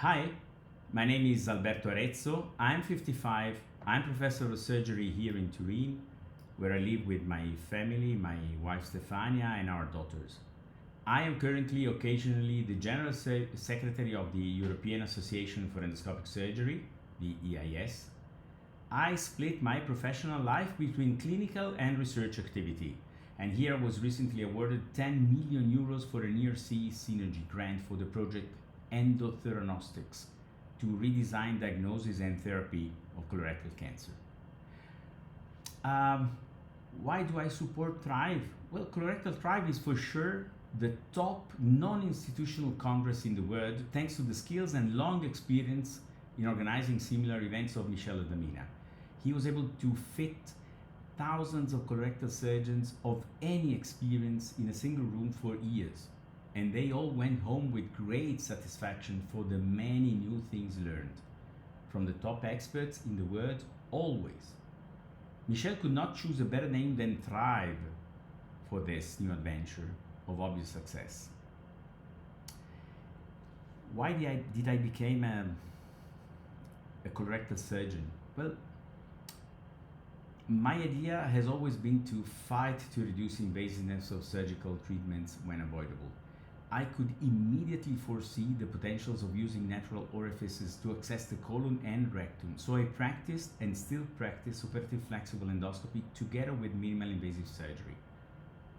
Hi, my name is Alberto Arezzo. I'm 55. I'm professor of surgery here in Turin, where I live with my family, my wife Stefania, and our daughters. I am currently occasionally the General Secretary of the European Association for Endoscopic Surgery, the EIS. I split my professional life between clinical and research activity. And here I was recently awarded 10 million euros for an ERC synergy grant for the project Endotheranostics to redesign diagnosis and therapy of colorectal cancer. Um, why do I support Thrive? Well, Colorectal Thrive is for sure the top non-institutional congress in the world, thanks to the skills and long experience in organizing similar events of Michel Adamina. He was able to fit thousands of colorectal surgeons of any experience in a single room for years, and they all went home with great satisfaction for the many new things learned from the top experts in the world always. Michel could not choose a better name than Thrive for this new adventure of obvious success. Why did I become a colorectal surgeon? Well, my idea has always been to fight to reduce invasiveness of surgical treatments when avoidable. I could immediately foresee the potentials of using natural orifices to access the colon and rectum, so I practiced and still practice operative flexible endoscopy together with minimal invasive surgery.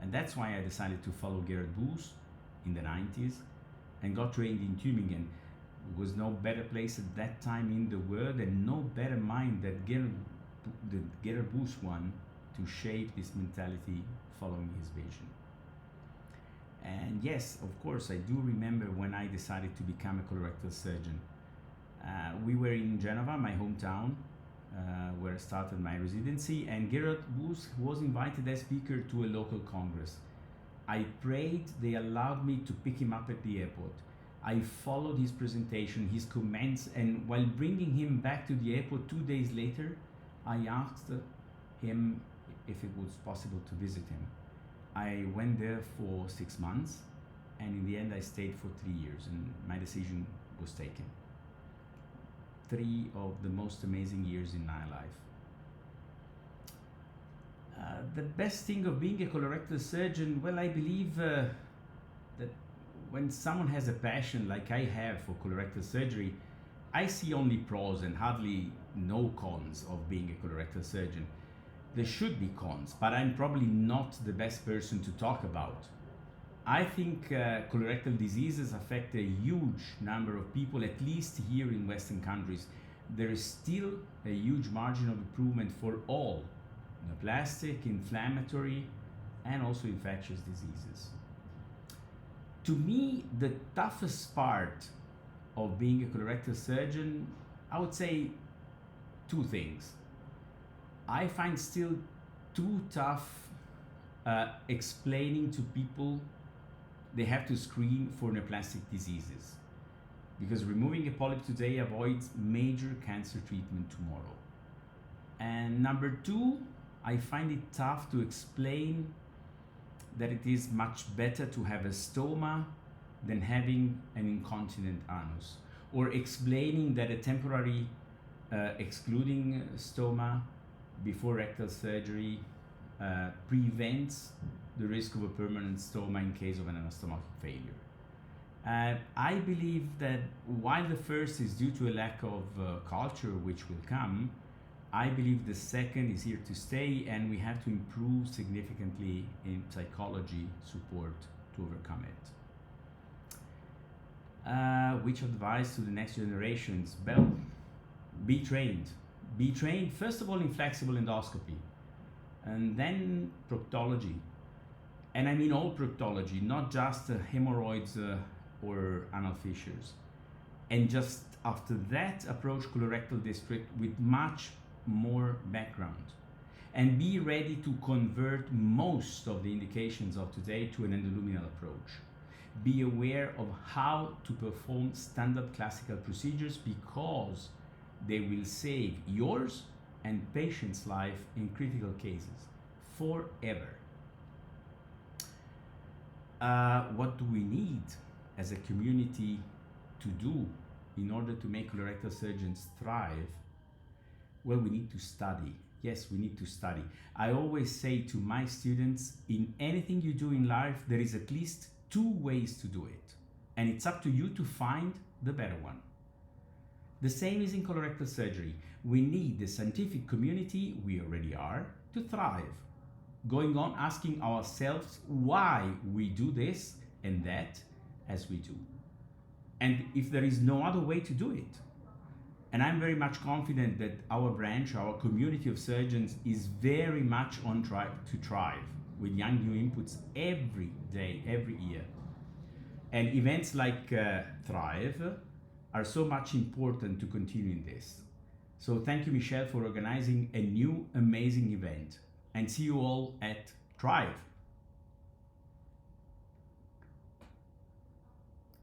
And that's why I decided to follow Gerard Boos in the 90s and got trained in Tübingen. There was no better place at that time in the world and no better mind than Gerard Boos one to shape this mentality following his vision. And yes, of course, I do remember when I decided to become a colorectal surgeon. We were in Genova, my hometown, where I started my residency, and Gerard Boos was invited as speaker to a local congress. I prayed they allowed me to pick him up at the airport. I followed his presentation, his comments, and while bringing him back to the airport 2 days later, I asked him if it was possible to visit him. I went there for 6 months, and in the end I stayed for 3 years, and my decision was taken. 3 of the most amazing years in my life. The best thing of being a colorectal surgeon, well, I believe that when someone has a passion like I have for colorectal surgery, I see only pros and hardly no cons of being a colorectal surgeon. There should be cons, but I'm probably not the best person to talk about. I think colorectal diseases affect a huge number of people, at least here in Western countries. There is still a huge margin of improvement for all neoplastic, inflammatory, and also infectious diseases. To me, the toughest part of being a colorectal surgeon, I would say 2 things. I find still too tough explaining to people they have to screen for neoplastic diseases, because removing a polyp today avoids major cancer treatment tomorrow. And number 2, I find it tough to explain that it is much better to have a stoma than having an incontinent anus, or explaining that a temporary excluding stoma before rectal surgery prevents the risk of a permanent stoma in case of an anastomotic failure. I believe that while the first is due to a lack of culture, which will come, I believe the second is here to stay, and we have to improve significantly in psychology support to overcome it. Which advice to the next generations? Well, be trained. Be trained, first of all, in flexible endoscopy, and then proctology. And I mean all proctology, not just hemorrhoids or anal fissures. And just after that, approach colorectal district with much more background. And be ready to convert most of the indications of today to an endoluminal approach. Be aware of how to perform standard classical procedures, because they will save yours and patient's life in critical cases forever. What do we need as a community to do in order to make colorectal surgeons thrive, well, we need to study. Yes, we need to study. I always say to my students, in anything you do in life, there is at least 2 ways to do it. And it's up to you to find the better one. The same is in colorectal surgery. We need the scientific community, we already are, to thrive. Going on asking ourselves why we do this and that as we do. And if there is no other way to do it. And I'm very much confident that our branch, our community of surgeons, is very much on track to thrive with young new inputs every day, every year. And events like Thrive are so much important to continue in this. So thank you, Michelle, for organizing a new amazing event. And see you all at Thrive.